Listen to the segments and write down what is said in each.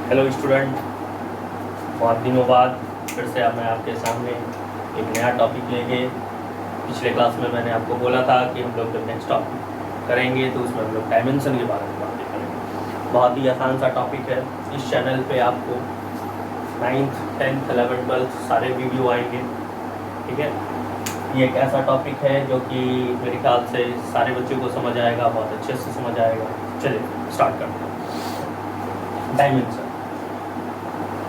Hello student, बहुत दिनों बाद फिर से अब मैं आपके सामने एक नया टॉपिक लेके। पिछले क्लास में मैंने आपको बोला था कि हम लोग जब नेक्स्ट टॉपिक करेंगे तो उसमें हम लोग डायमेंशन के बारे में बातें करेंगे। बहुत ही आसान सा टॉपिक है। इस चैनल पे आपको 9th 10th 11th 12th सारे वीडियो आएंगे, ठीक है। ये एक ऐसा टॉपिक है जो कि मेरे ख्याल से सारे बच्चों को समझ आएगा, बहुत अच्छे से समझ आएगा। चलिए स्टार्ट करते हैं। डायमेंशन।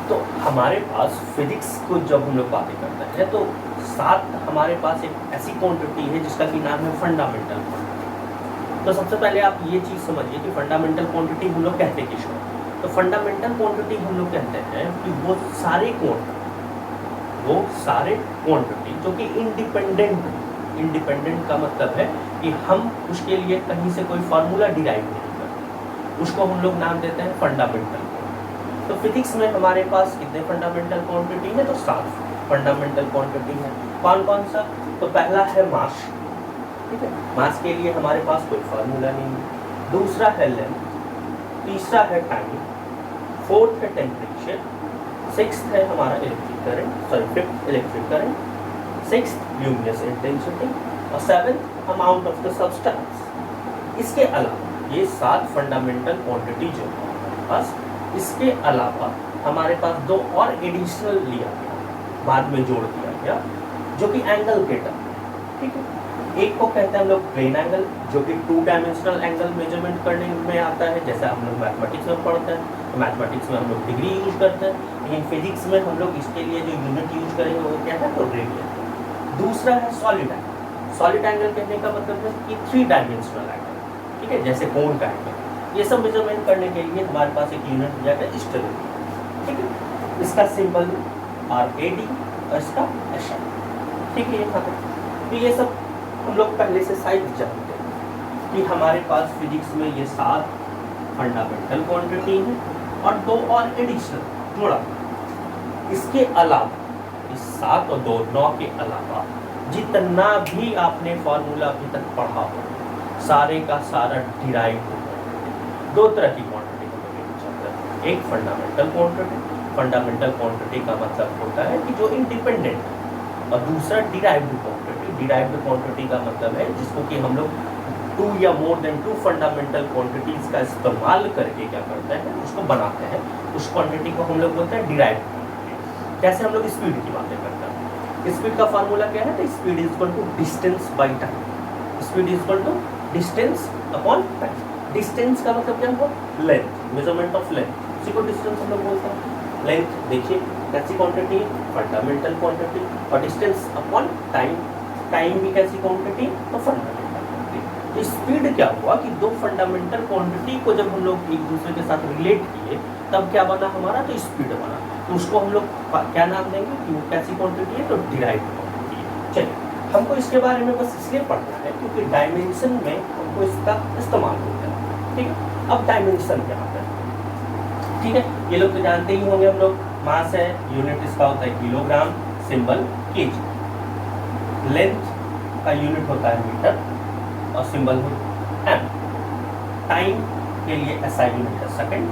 तो हमारे पास फिजिक्स को जब हम लोग बातें करते हैं तो साथ हमारे पास एक ऐसी क्वांटिटी है जिसका कि नाम है फंडामेंटल क्वांटिटी। तो सबसे पहले आप ये चीज़ समझिए कि फंडामेंटल क्वांटिटी हम लोग कहते किसको। तो फंडामेंटल क्वांटिटी हम लोग कहते हैं कि वो सारे क्वांटिटी जो कि इंडिपेंडेंट का मतलब है कि हम उसके लिए कहीं से कोई फार्मूला डिराइव नहीं करते, उसको हम लोग नाम देते हैं फंडामेंटल। तो फिजिक्स में हमारे पास कितने फंडामेंटल क्वांटिटी है? तो 7 फंडामेंटल क्वांटिटी है। कौन कौन सा? तो पहला है मास, ठीक है। मास के लिए हमारे पास कोई फार्मूला नहीं है। दूसरा है लेंथ, तीसरा है टाइम, फोर्थ है टेम्परेचर, सिक्स्थ है हमारा electric current, fifth electric current, sixth luminous intensity और seventh amount of the substance. इसके अलावा ये 7 फंडामेंटल क्वांटिटी जो है हमारे पास, इसके अलावा हमारे पास 2 और एडिशनल लिया गया, बाद में जोड़ दिया गया, जो कि एंगल के टर्म है, ठीक है। एक को कहते हैं हम लोग प्लेन एंगल, जो कि 2 डायमेंशनल एंगल मेजरमेंट करने में आता है, जैसे हम लोग मैथमेटिक्स में पढ़ते हैं। तो मैथमेटिक्स में हम लोग डिग्री यूज करते हैं, लेकिन फिजिक्स में हम लोग इसके लिए जो यूनिट यूज करेंगे वो क्या है? तो रेडियन। दूसरा है सॉलिड एंगल। सॉलिड एंगल कहने का मतलब है कि 3 डायमेंशनल एंगल, ठीक है, जैसे कोण का एंगल। ये सब मेजरमेंट करने के लिए हमारे पास एक यूनिट दिया गया स्टेरेडियन, ठीक है। इसका सिंबल RAD और इसका SI, ठीक है। यहाँ पे तो ये सब हम लोग पहले से साइड जानते हैं कि हमारे पास फिजिक्स में ये 7 फंडामेंटल क्वांटिटी है और 2 और एडिशनल जोड़ा। इसके अलावा इस 7 और 2 9 के अलावा जितना भी आपने फॉर्मूला अभी तक पढ़ा हो, सारे का सारा डिराइव हो। 2 तरह की क्वांटिटी हम लोग यूज करते हैं। एक फंडामेंटल क्वांटिटी, फंडामेंटल क्वांटिटी का मतलब होता है कि जो इंडिपेंडेंट है, और दूसरा डिराइव्ड क्वांटिटी। डिराइव्ड क्वांटिटी का मतलब है जिसको कि हम लोग 2 या मोर देन 2 फंडामेंटल क्वांटिटीज का इस्तेमाल करके क्या करते हैं? उसको बनाते हैं। उस क्वांटिटी को हम लोग बोलते हैं डिराइव्ड क्वांटिटी। जैसे हम लोग स्पीड की बातें करते हैं, स्पीड का फार्मूला क्या है? तो speed is equal to distance by time. Speed is equal to distance upon time. Distance का मतलब क्या हुआ? लेंथ, मेजरमेंट ऑफ लेंथ, उसी को डिस्टेंस हम लोग बोलते हैं। लेंथ देखिए कैसी क्वांटिटी है? Fundamental quantity. और डिस्टेंस अपॉन टाइम, टाइम भी कैसी क्वांटिटी? तो फंडामेंटल क्वांटिटी। तो स्पीड क्या हुआ कि 2 फंडामेंटल क्वांटिटी को जब हम लोग एक दूसरे के साथ रिलेट किए तब क्या बना हमारा? तो स्पीड बना। तो उसको हम लोग क्या नाम देंगे कि वो कैसी क्वांटिटी है? तो डिराइव्ड क्वांटिटी है। चलिए, हमको इसके बारे में बस इसलिए पढ़ना है क्योंकि डायमेंशन में हमको इसका इस्तेमाल होता है, ठीक है। अब डायमेंशन क्या होता है? ठीक है, ये लोग तो जानते ही होंगे हम लोग। मास है, यूनिट इसका होता है किलोग्राम, सिंबल केजी। लेंथ का यूनिट होता है मीटर और सिंबल है एम। टाइम के लिए SI यूनिट है सेकंड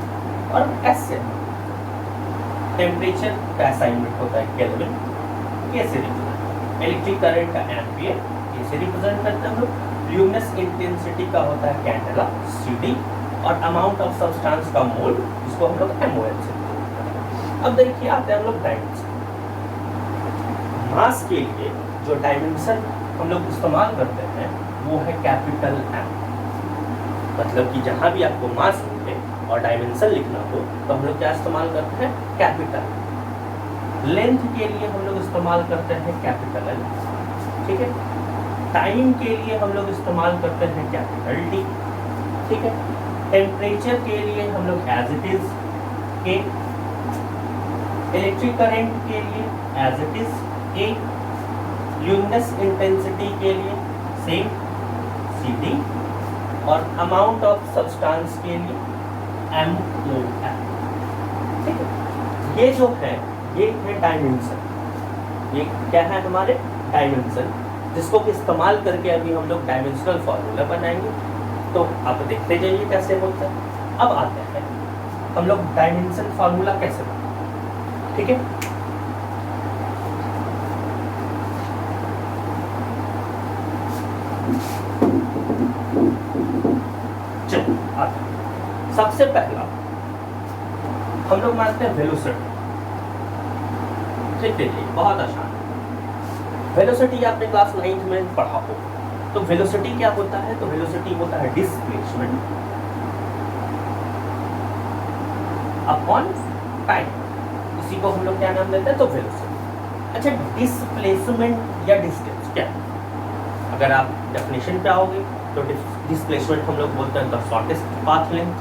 और S है। टेम्परेचर का SI यूनिट होता है केल्विन, कैसे रिप्रेजेंट। इलेक्ट्रिक करंट का एम्पियर, कैसे रिप्रेजेंट करते हैं हम लोग। ल्यूमिनस इंटेंसिटी का होता है कैंडेला, CD। और अमाउंट ऑफ सब्सटेंस का मोल, इसको हम लोग MOL से। अब देखिए आते हैं हम लोग डायमेंशन। मास के लिए जो डायमेंशन हम लोग इस्तेमाल करते हैं वो है कैपिटल M। मतलब कि जहां भी आपको मास मिले और डायमेंशन लिखना हो तो हम लोग क्या इस्तेमाल करते हैं? कैपिटल। लेंथ के लिए हम लोग इस्तेमाल करते हैं कैपिटल L, ठीक है। टाइम के लिए हम लोग इस्तेमाल करते हैं कैपिटल T, ठीक है। टेम्परेचर के लिए हम लोग as it is K। Electric current के लिए as it is A। Luminous intensity के लिए सेम CD। और अमाउंट ऑफ सब्सटेंस के लिए MOL, ठीक है। ये जो है ये है डायमेंशन। ये क्या है? हमारे डायमेंशन, जिसको कि इस्तेमाल करके अभी हम लोग डायमेंशनल फार्मूला बनाएंगे। तो आप देखते जाइए कैसे होता है। अब आते हैं हम लोग डायमेंशन फार्मूला कैसे बनाएं, ठीक है। चलिए आते हैं। सबसे पहला हम लोग मानते हैं वेलोसिटी, ठीक है, बहुत आसान है। वेलोसिटी आपने क्लास 9th में पढ़ा हो, तो वेलोसिटी क्या होता है, तो वेलोसिटी होता है डिस्प्लेसमेंट अपॉन टाइम, इसी को हम लोग क्या नाम देते हैं, तो वेलोसिटी। अच्छा, डिस्प्लेसमेंट या डिस्टेंस क्या है, अगर आप डेफिनेशन पे आओगे तो डिस्प्लेसमेंट हम लोग बोलते हैं द शॉर्टेस्ट पाथ लेंथ,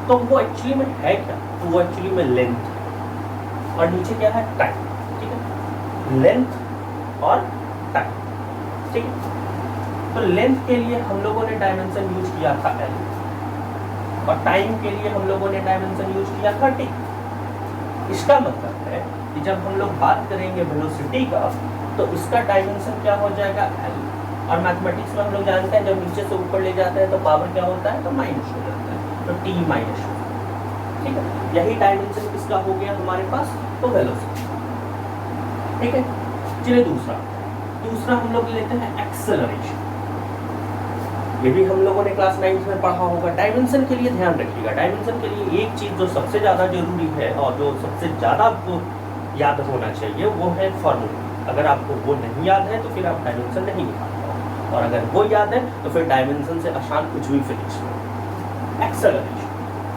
तो वो एक्चुअली में है क्या, तो वो एक्चुअली में लेंथ है, और नीचे क्या है, टाइम, ठीक है, लेंथ और टाइम, ठीक है। तो लेंथ के लिए हम लोगों ने डायमेंशन यूज किया था L, और टाइम के लिए हम लोगों ने डायमेंशन यूज किया था T। इसका मतलब है कि जब हम लोग बात करेंगे वेलोसिटी का, तो इसका डायमेंशन क्या हो जाएगा, L, और मैथमेटिक्स में हम लोग जानते हैं जब नीचे से ऊपर ले जाते हैं तो पावर क्या होता है, तो माइनस हो जाता है, तो T माइनस, ठीक है। यही डायमेंशन किसका हो गया हमारे पास, तो वेलोसिटी, ठीक है। चलिए दूसरा हम लोग लेते हैं एक्सेलरेशन। ये भी हम लोगों ने क्लास 9th में पढ़ा होगा। डायमेंशन के लिए ध्यान रखिएगा, डायमेंशन के लिए एक चीज जो सबसे ज्यादा जरूरी है और जो सबसे ज्यादा आपको याद होना चाहिए वो है फॉर्मूला। अगर आपको वो नहीं याद है तो फिर आप डायमेंशन नहीं निकाल पाओगे, और अगर वो याद है तो फिर डायमेंशन से आसान कुछ भी फिनिश हो। एक्सेलरेशन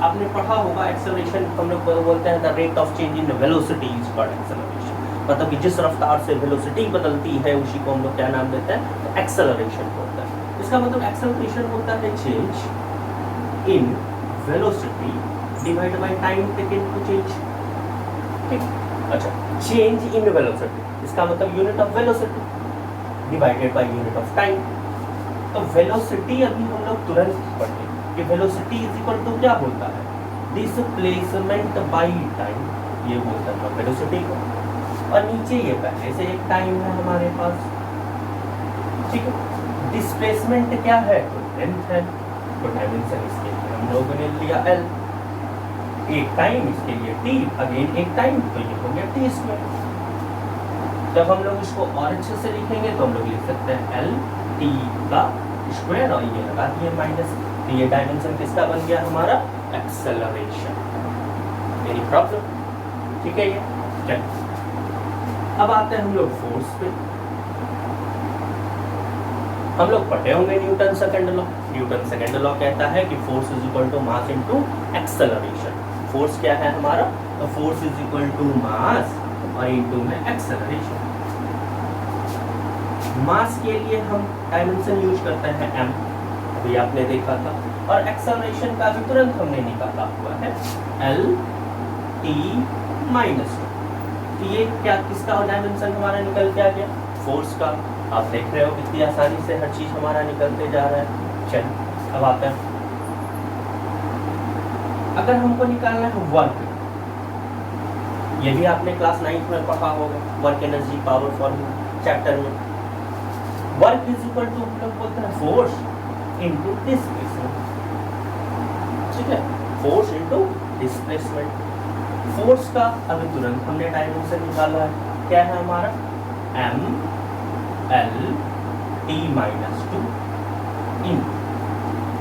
आपने पढ़ा होगा, एक्सेलरेशन हम लोग बोलते हैं the rate of change in velocity is called acceleration, मतलब कि जिस रफ्तार से वेलोसिटी बदलती है उसी को हम लोग क्या नाम देते हैं, तो एक्सेलरेशन होता है। इसका मतलब एक्सेलरेशन होता है change in velocity divide by time taken to change, ठीक। अच्छा, चेंज इन वेलोसिटी इसका मतलब unit of velocity divided by unit of time. तो वेलोसिटी अभी हम लोग तुरंत पढ़ेंगे कि वेलोसिटी इज इक्वल टू क्या होता है, डिस्प्लेसमेंट बाय टाइम, ये बोलता है वेलोसिटी को, और नीचे ये पहले से एक टाइम है हमारे पास, ठीक है। डिस्प्लेसमेंट क्या है, तो लेंथ है, तो डायमेंशन इसके लिए हम लोगों ने लिया L, एक टाइम इसके लिए T, अगेन एक टाइम, तो ये हो गया T स्क्वायर। जब हम लोग इसको और अच्छे से लिखेंगे तो हम लोग लिख सकते हैं L T का स्क्वायर, और ये लगा दिए माइनस, तो ये डायमेंशन किसका बन गया हमारा, एक्सेलरेशन। एनी प्रॉब्लम, ठीक है। ये चलिए अब आते हैं हम लोग फोर्स पे। हम लोग पढ़े होंगे Newton second law. Newton second law कहता है कि force is equal to mass into acceleration. Force क्या है हमारा, तो force is equal to mass और इनटू में एक्सेलरेशन। मास के लिए हम डायमेंशन यूज करते हैं m, अभी आपने देखा था, और एक्सेलरेशन का भी तुरंत हमने निकाला हुआ है L T माइनस। तो ये क्या, किसका डायमेंशन हमारा निकल के आ गया, फोर्स का। आप देख रहे हो कितनी आसानी से हर चीज हमारा निकलते जा रहा है। चलिए अब आते हैं, अगर हमको निकालना है वर्क, ये भी आपने क्लास 9th में पढ़ा होगा, work energy power formula chapter में। वर्क इज इक्वल टू हम लोग बोलते हैं फोर्स इनटू डिस्प्लेसमेंट, ठीक है, फोर्स इनटू डिस्प्लेसमेंट। फोर्स का अभी तुरंत हमने डायमेंशन निकाला है, क्या है हमारा, m l t माइनस 2 इन।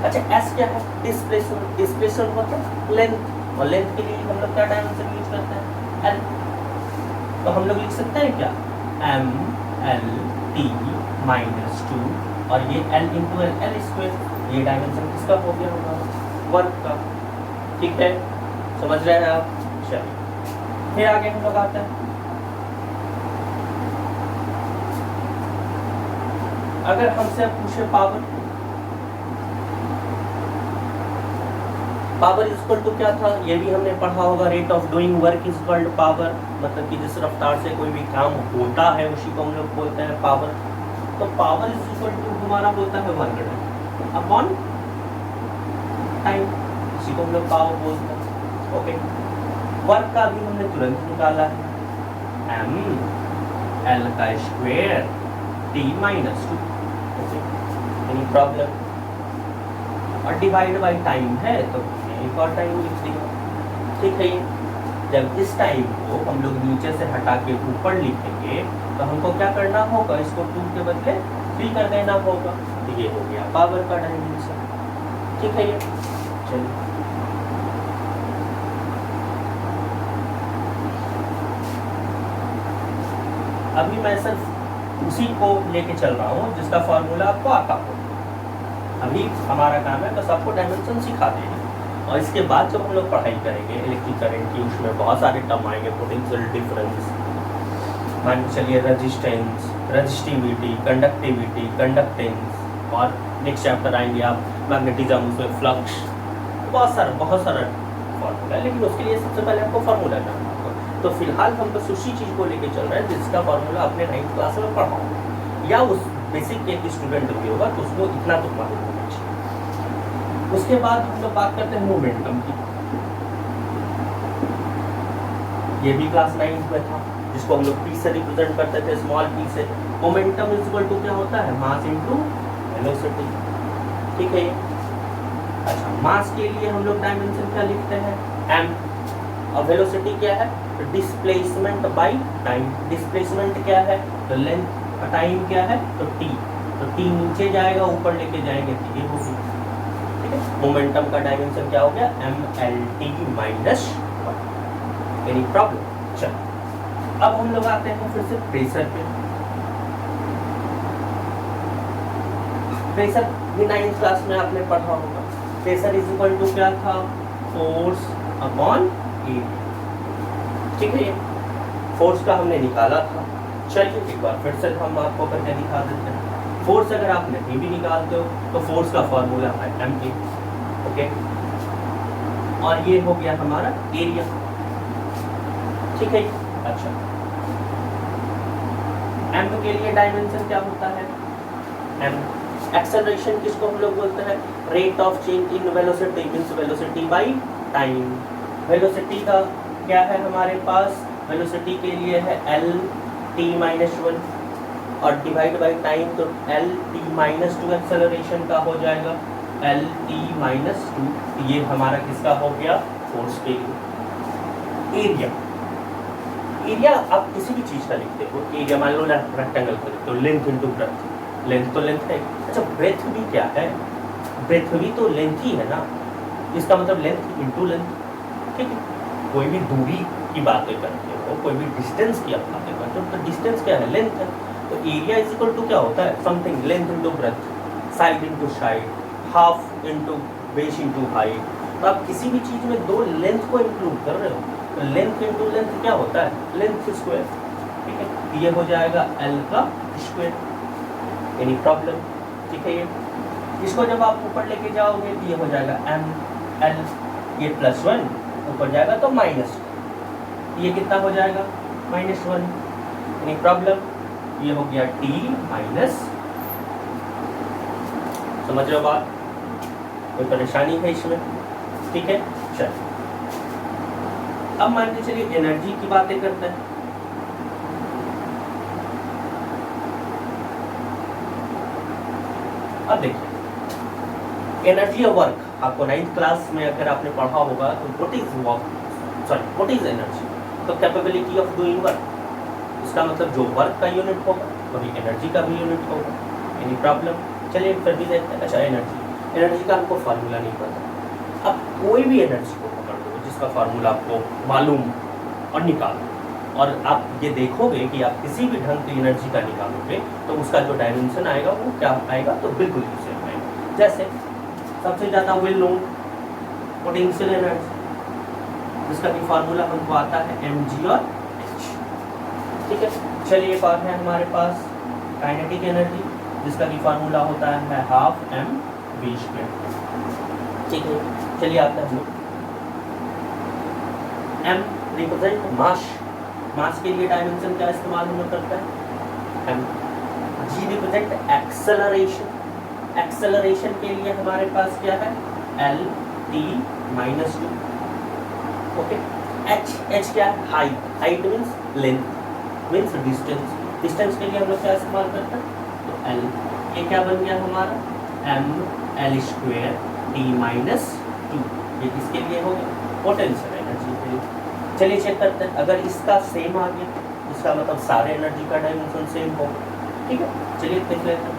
अच्छा, s क्या है, डिस्प्लेसमेंट। डिस्प्लेसमेंट मतलब लेंथ, और लेंथ के लिए हम लोग क्या डायमेंशन यूज करते हैं, l। तो हम लोग लिख सकते हैं क्या, m l t माइनस 2, और ये l इंटू l स्क्वायर, ये डायमेंशन किसका हो गया हमारा, वर्क का, ठीक है, समझ रहे हैं आप। चलिए फिर आगे हम लोग आते हैं, अगर हमसे पूछे power, power is equal to क्या था, ये भी हमने पढ़ा होगा, rate of doing work is equal to power, मतलब कि जिस रफ्तार से कोई भी काम होता है उसी को हम लोग बोलते हैं पावर। तो पावर इज इक्वल टू हमारा होता है वर्क अपॉन टाइम, इसी को हम लोग पावर बोलते हैं, ओके। वर्क का भी हमने तुरंत निकाला है, m l का square t minus 2, any problem, और डिवाइड बाय टाइम है तो एक और टाइम लिख दिया, ठीक है। ये जब इस टाइम को हम लोग नीचे से हटा के ऊपर लिखेंगे तो हमको क्या करना होगा, इसको 2 के बदले 3 कर देना होगा। तो ये हो गया पावर का डायमेंशन। ठीक है। ये चलिए अभी मैं सिर्फ उसी को लेके चल रहा हूँ जिसका फॉर्मूला आपको आता हो। अभी हमारा काम है बस आपको डायमेंशन सिखा देना, और इसके बाद जब हम लोग पढ़ाई करेंगे इलेक्ट्रिक करंट की, उसमें बहुत सारे टर्म आएंगे, पोटेंशियल डिफरेंस, मान के चलिए रेजिस्टेंस, रेजिस्टिविटी, कंडक्टिविटी, कंडक्टेंस, और नेक्स्ट चैप्टर आएंगे आप मैग्नेटिज्म, उसमें फ्लक्स, बहुत सारा फॉर्मूला है। लेकिन उसके लिए सबसे पहले आपको फॉर्मूला जानना होगा। तो फिलहाल हम बस उसी चीज़ को लेके चल रहे हैं जिसका फॉर्मूला आपने 9th क्लास में पढ़ा होगा, या उस बेसिक एक स्टूडेंट भी होगा तो उसको इतना तो मालूम होना चाहिए। उसके बाद हम लोग बात करते हैं मोमेंटम की। ये भी क्लास 9th में था, जिसको हम लोग पी से रिप्रेजेंट करते थे, स्मॉल पी से। मोमेंटम इज इक्वल टू क्या होता है, मास इनटू वेलोसिटी। ठीक है। अच्छा, मास के लिए हम लोग डायमेंशन क्या लिखते हैं, m, और वेलोसिटी क्या है, डिस्प्लेसमेंट बाय टाइम। डिस्प्लेसमेंट क्या है, तो लेंथ, टाइम क्या है, तो t। तो t नीचे जाएगा, ऊपर लेके जाएंगे तो ये होगी। ठीक है। मोमेंटम का डायमेंशन क्या हो गया, mlt माइनस 1। Any problem? चलो अब हम लोग आते हैं फिर से प्रेशर पे। प्रेशर भी 9th क्लास में आपने पढ़ा होगा। प्रेशर इज इक्वल टू क्या था, फोर्स अपॉन एरिया। ठीक है। फोर्स का हमने निकाला था। चलिए एक बार फिर से हम आपको करके दिखा देते हैं। फोर्स अगर आप नहीं भी निकालते हो तो फोर्स का फॉर्मूला है mk। ओके, और ये हो गया हमारा एरिया। ठीक है। अच्छा, m के लिए डायमेंशन क्या होता है, m। एक्सेलरेशन किसको हम लोग बोलते हैं, rate of change in velocity, means velocity by time. Velocity का क्या है हमारे पास, वेलोसिटी के लिए है एल टी माइनस 1, और डिवाइड बाय टाइम तो एल टी माइनस 2 एक्सेलरेशन का हो जाएगा एल टी माइनस 2। ये हमारा किसका हो गया, फोर्स के लिए। एरिया, एरिया आप किसी भी चीज़ का लिखते हो, एरिया मान लो रेक्टेंगल का लिखते हो, लेंथ इनटू ब्रेथ। लेंथ तो लेंथ है। अच्छा, ब्रेथ भी क्या है, ब्रेथ भी तो लेंथ ही है ना, इसका मतलब लेंथ इनटू लेंथ। ठीक है। कोई भी दूरी की बातें करते हो, कोई भी डिस्टेंस की आप बातें करते हो, तो डिस्टेंस क्या है, लेंथ है। तो एरिया इज इक्वल टू क्या होता है, something length into breadth, side into side, half into base into height. तो आप किसी भी चीज़ में दो लेंथ को इंक्लूड कर रहे हो, तो लेंथ इनटू लेंथ क्या होता है, लेंथ स्क्वायर। ठीक है। ये हो जाएगा एल का स्क्वायर। Any problem? ठीक है। ये इसको जब आप ऊपर लेके जाओगे तो ये हो जाएगा एम एल, ये +1 ऊपर जाएगा तो -, ये कितना हो जाएगा, -1। Any problem? ये हो गया t माइनस, समझ रहे हो बात, कोई परेशानी है इसमें? ठीक है। चलिए अब मान के चलिए एनर्जी की बातें करते हैं। अब देखिए एनर्जी और वर्क, आपको 9th क्लास में अगर आपने पढ़ा होगा तो what is work, sorry what is energy, तो कैपेबिलिटी ऑफ डूइंग वर्क। इसका मतलब जो वर्क का यूनिट होगा वही एनर्जी का भी यूनिट होगा। Any problem? चलिए फिर भी देखते हैं। अच्छा, एनर्जी का हमको फार्मूला नहीं पता। अब कोई भी एनर्जी को पकड़ लो जिसका फार्मूला आपको मालूम और निकालो, और आप ये देखोगे कि आप किसी भी ढंग की एनर्जी का निकालोगे तो उसका जो डायमेंशन आएगा वो क्या आएगा, तो बिल्कुल इसे आएगा। जैसे सबसे ज़्यादा वेल नोन पोटेंशियल एनर्जी, जिसका भी फार्मूला हमको आता है mg और h। ठीक है। चलिए एक और है हमारे पास काइनेटिक एनर्जी, जिसका भी फार्मूला होता है ½mv²। ठीक है। चलिए आते हैं हम लोग, m रिप्रेजेंट मास। मास के लिए डायमेंशन क्या इस्तेमाल हम लोग करते हैं, m। g represent acceleration. Acceleration के लिए हमारे पास क्या है, L T minus 2। Okay. h क्या है, height. Height means length, means distance. Distance के लिए हम लोग क्या इस्तेमाल करते हैं, तो l। ये क्या बन गया हमारा, m l² t माइनस 2। ये किसके लिए हो गया, पोटेंशियल एनर्जी। एनर्जी के लिए। चलिए चेक करते हैं, अगर इसका सेम आ गया इसका मतलब सारे एनर्जी का डायमेंशन सेम हो, ठीक है। चलिए देख लेते हैं,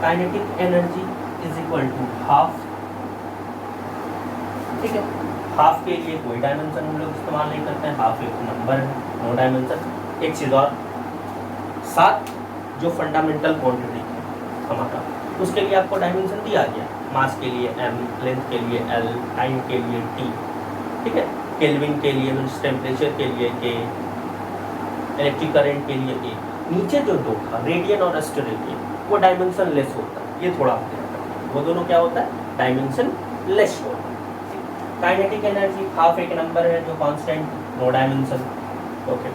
kinetic energy is equal to half, ठीक है। हाफ के लिए कोई डायमेंशन हम लोग इस्तेमाल नहीं करते हैं, हाफ एक नंबर है, नो डायमेंशन। एक चीज़ और, 7 जो फंडामेंटल क्वांटिटी है हमारा, उसके लिए आपको डायमेंशन दिया गया, मास के लिए m, लेंथ के लिए l, टाइम के लिए t, ठीक है। केल्विन के लिए मीन्स टेम्परेचर के लिए k, इलेक्ट्रिक करंट के लिए a। नीचे जो दो था रेडियन और अस्टेरेडियन, वो डायमेंशन लेस होता है, ये थोड़ा वो दोनों क्या होता है, डायमेंशन लेस होता है। काइनेटिक एनर्जी हाफ एक नंबर है जो constant, no dimension, okay.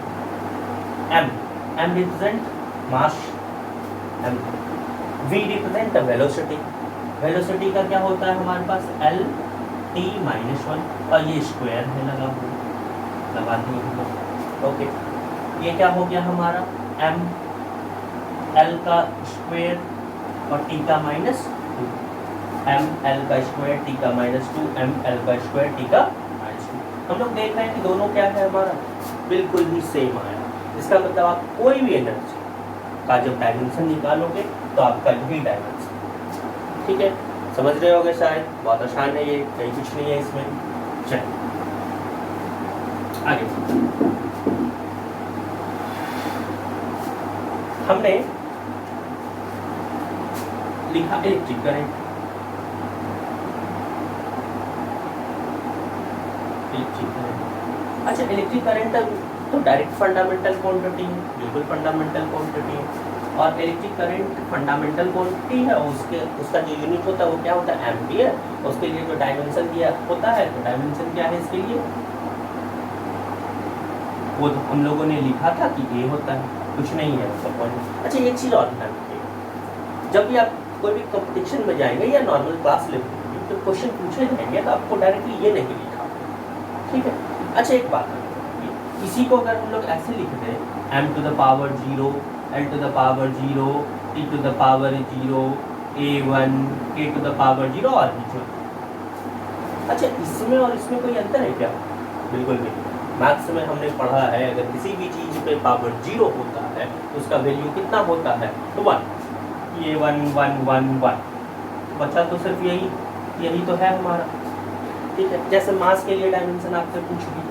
m represent mass, m v represent velocity, velocity का क्या होता है हमारे पास l t-1 और ये स्क्वायर है लगा दिए हम लोग, ओके। ये क्या हो गया हमारा m l का स्क्वायर और t का -2, m l का स्क्वायर t का -2, m l का स्क्वायर t का -2। हम लोग देख रहे हैं कि दोनों क्या है हमारा बिल्कुल ही सेम आया। इसका मतलब आप कोई भी एनर्जी का जब डायमेंशन निकालोगे तो आपका यही डायमेंशन, ठीक है। समझ रहे होगे शायद, बहुत आसान है ये, कहीं कुछ नहीं है इसमें। चलिए आगे हमने लिखा इलेक्ट्रिक करंट, अच्छा इलेक्ट्रिक करंट तो डायरेक्ट फंडामेंटल क्वांटिटी है, बिल्कुल फंडामेंटल क्वांटिटी है। और इलेक्ट्रिक करंट फंडामेंटल क्वांटिटी है, उसका जो यूनिट होता है वो क्या होता है, एम्पियर। उसके लिए जो डायमेंशन दिया होता है, तो डायमेंशन क्या है इसके लिए, वो तो हम लोगों ने लिखा था कि ये होता है, कुछ नहीं है उसका पॉइंट। अच्छा एक चीज़ और ध्यान रखिएगा, जब भी आप कोई भी कंपटीशन में जाएंगे या नॉर्मल क्लास लेवल में तो क्वेश्चन पूछे जाएंगे तो आपको डायरेक्टली ये नहीं लिखा, ठीक है। अच्छा एक बात, इसी को अगर हम लोग ऐसे लिख दें m to the power 0, l to the power 0, t to the power 0, a1, k to the power 0 और भी जो, अच्छा इसमें और इसमें कोई अंतर है क्या, बिल्कुल नहीं। मैथ्स में हमने पढ़ा है अगर किसी भी चीज़ पे पावर 0 होता है तो उसका वैल्यू कितना होता है, तो 1, ये 1 1 1 1 बचा तो सिर्फ यही तो है हमारा, ठीक है। जैसे मास के लिए डायमेंशन आपसे पूछ ली,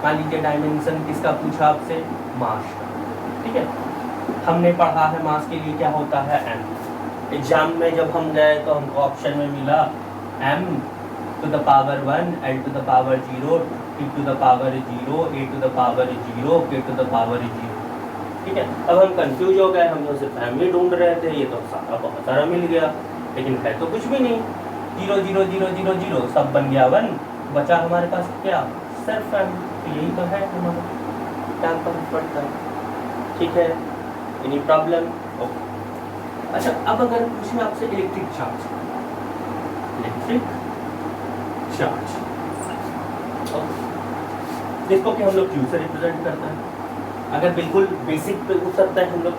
मान लीजिए डायमेंशन किसका पूछा आपसे, मास का, ठीक है। हमने पढ़ा है मास के लिए क्या होता है m। एग्जाम में जब हम गए तो हमको ऑप्शन में मिला m to the power 1, l to the power 0, t to the power 0, a to the power 0, k to the power 0, ठीक है। अब हम कंफ्यूज हो गए, हम तो सिर्फ m ही ढूंढ रहे थे, ये तो सारा बहुत सारा मिल गया, लेकिन है तो कुछ भी नहीं, 0 0 0 0 0 सब बन गया 1, बचा हमारे पास क्या, सिर्फ m। तो यही तो है हमारा, क्या फर्क पड़ता है, ठीक है। Any problem, okay. अच्छा अब अगर पूछे आपसे इलेक्ट्रिक चार्ज, देखो कि हम लोग क्यू से रिप्रेजेंट करते हैं। अगर बिल्कुल बेसिक पे उतरते हैं हम लोग,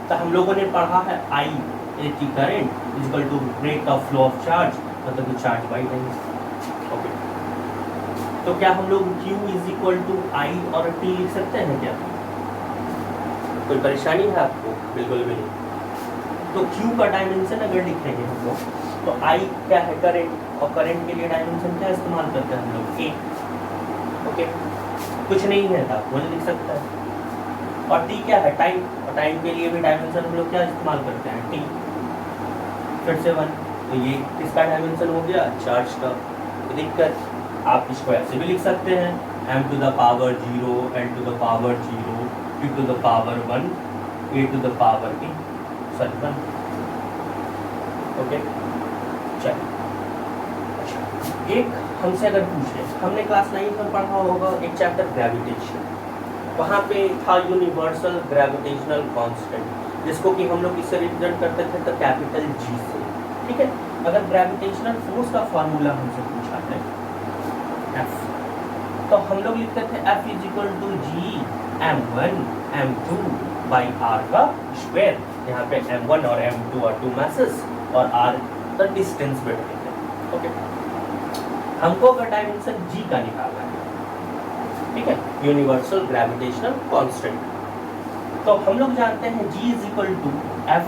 तो हम लोगों ने पढ़ा है I electric current is equal to rate of flow of charge, मतलब चार्ज बाई टाइम, ओके। तो क्या हम लोग Q is equal to I और T लिख सकते हैं क्या, कोई परेशानी है आपको, बिल्कुल भी नहीं। तो Q का डायमेंशन अगर लिखेंगे हम लोग तो I क्या है, करंट, और करंट के लिए डायमेंशन क्या इस्तेमाल करते हैं हम लोग, A, ओके। कुछ नहीं है तो वो लिख सकता है। और T क्या है, टाइम, और टाइम के लिए भी डायमेंशन हम लोग क्या इस्तेमाल करते हैं, T, फिर से 1। तो ये किसका डायमेंशन हो गया, चार्ज का। दिक्कत आप इसको ऐसे भी लिख सकते हैं, m to the power 0, l to the power 0, t to the power 1, a to the power 1, okay. चलिए एक हमसे अगर पूछे, हमने क्लास 9 में पढ़ा होगा एक चैप्टर ग्रेविटेशन, वहाँ पे था यूनिवर्सल ग्रेविटेशनल कांस्टेंट, जिसको कि हम लोग इससे रिप्रेजेंट करते थे तो कैपिटल G से, ठीक है। अगर ग्रेविटेशनल फोर्स का फार्मूला हमसे पूछा है F, तो हम लोग लिखते थे F is equal to G m1 m2 by r का स्क्वायर। यहाँ पे m1 और m2 और 2 masses और r the distance between, okay. हमको अगर डायमेंशन g का निकालना है, ठीक है, यूनिवर्सल ग्रेविटेशनल कांस्टेंट, तो हम लोग जानते हैं g is equal to F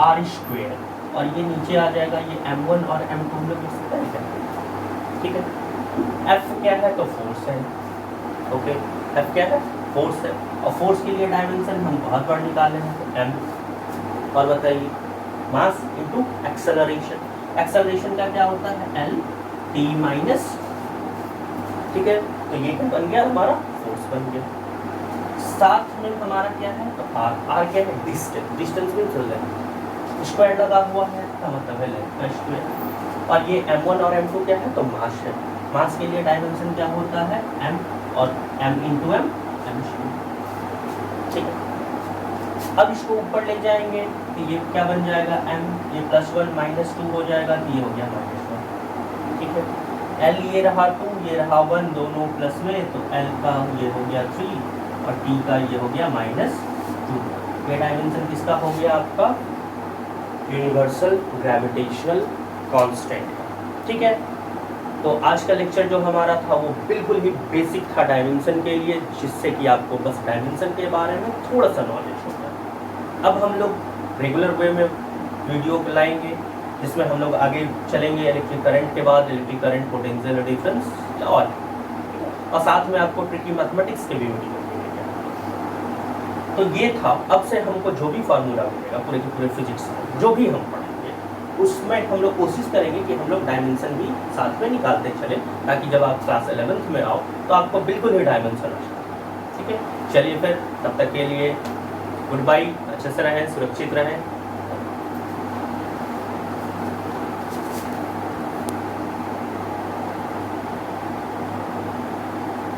R square, और ये नीचे आ जाएगा, ये m1 और m2 हम लोग इससे करेंगे, ठीक है। f क्या है तो फोर्स है, ओके, f क्या है फोर्स है, और फोर्स के लिए डायमेंशन हम बहुत बार निकाले हैं तो m, और बताइए मास इनटू एक्सेलरेशन, एक्सेलरेशन का क्या होता है l t माइनस, ठीक है, तो ये क्या बन गया हमारा फोर्स बन गया। साथ में हमारा क्या है तो r, r क्या है डिस्टेंस, डिस्टेंस भी चल रहा है, स्क्वायर लगा हुआ है का मतलब है लेंथ का स्क्वायर, और ये m1 और m2 क्या है तो मास है, मास के लिए डायमेंशन क्या होता है m, और m into m, m square, ठीक है। अब इसको ऊपर ले जाएंगे तो ये क्या बन जाएगा m, ये +1 -2 हो जाएगा, तो ये हो गया -1, ठीक है। l ये रहा 2, ये रहा 1, दोनों प्लस में, तो l का ये हो गया 3 और t का ये हो गया -2। ये डायमेंशन किसका हो गया आपका यूनिवर्सल ग्रेविटेशनल कांस्टेंट, ठीक है। तो आज का लेक्चर जो हमारा था वो बिल्कुल ही बेसिक था डायमेंशन के लिए, जिससे कि आपको बस डायमेंशन के बारे में थोड़ा सा नॉलेज हो गया। अब हम लोग रेगुलर वे में वीडियो लाएंगे जिसमें हम लोग आगे चलेंगे इलेक्ट्रिक करंट के बाद इलेक्ट्रिक करंट पोटेंशियल डिफरेंस, और साथ में आपको ट्रिकी मैथमेटिक्स के भी वीडियो मिलेंगे। तो ये था, अब से हमको जो भी फार्मूला मिलेगा पूरे के पूरे फिजिक्स में जो भी हम पढ़ेंगे उसमें हम लोग कोशिश करेंगे कि हम लोग डायमेंशन भी साथ में निकालते चले, ताकि जब आप क्लास 11th में आओ तो आपको बिल्कुल ही डायमेंशन आ जाए, ठीक है। चलिए फिर तब तक के लिए गुड बाय, अच्छे से रहें, सुरक्षित रहें।